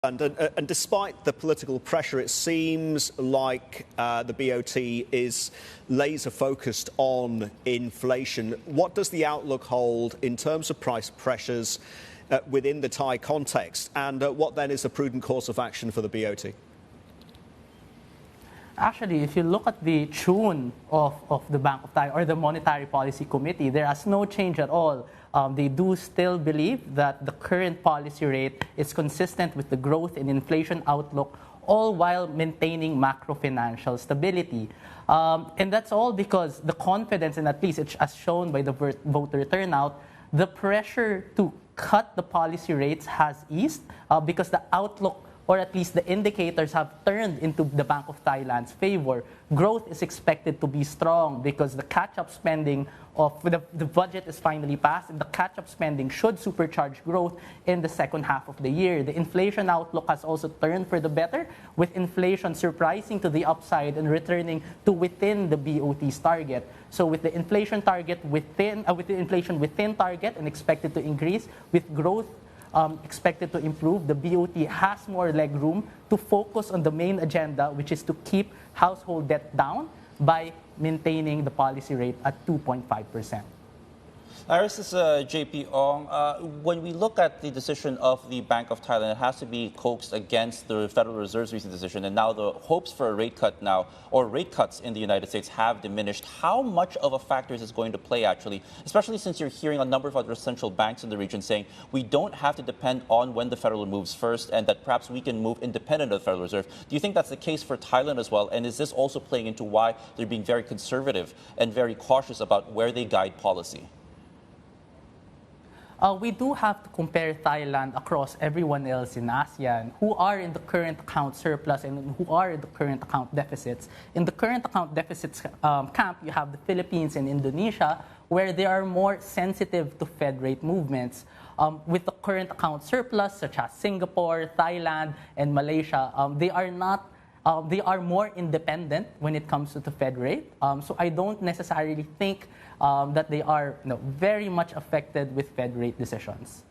And despite the political pressure, it seems like the BOT is laser focused on inflation. What does the outlook hold in terms of price pressures within the Thai context? And what then is a prudent course of action for the BOT? Actually, if you look at the tune of the Bank of Thailand or the Monetary Policy Committee, there is no change at all. They do still believe that the current policy rate is consistent with the growth and inflation outlook, all while maintaining macro-financial stability. And that's all because the confidence, and at least it's as shown by the voter turnout, the pressure to cut the policy rates has eased because the outlook, or at least the indicators, have turned into the Bank of Thailand's favor. Growth is expected to be strong because the catch-up spending of the budget is finally passed, and the catch-up spending should supercharge growth in the second half of the year. The inflation outlook has also turned for the better, with inflation surprising to the upside and returning to within the BOT's target. So with the inflation target within target and expected to increase, with growth expected to improve, the BOT has more leg room to focus on the main agenda, which is to keep household debt down by maintaining the policy rate at 2.5%. Aris, this is JP Ong. When we look at the decision of the Bank of Thailand, it has to be coaxed against the Federal Reserve's recent decision, and now the hopes for a rate cut now, or rate cuts in the United States, have diminished. How much of a factor is this going to play, actually, especially since you're hearing a number of other central banks in the region saying we don't have to depend on when the Federal moves first, and that perhaps we can move independent of the Federal Reserve. Do you think that's the case for Thailand as well? And is this also playing into why they're being very conservative and very cautious about where they guide policy? We do have to compare Thailand across everyone else in ASEAN who are in the current account surplus and who are in the current account deficits. In the current account deficits camp, you have the Philippines and Indonesia, where they are more sensitive to Fed rate movements. With the current account surplus, such as Singapore, Thailand, and Malaysia, they are more independent when it comes to the Fed rate. So I don't necessarily think that they are very much affected with Fed rate decisions.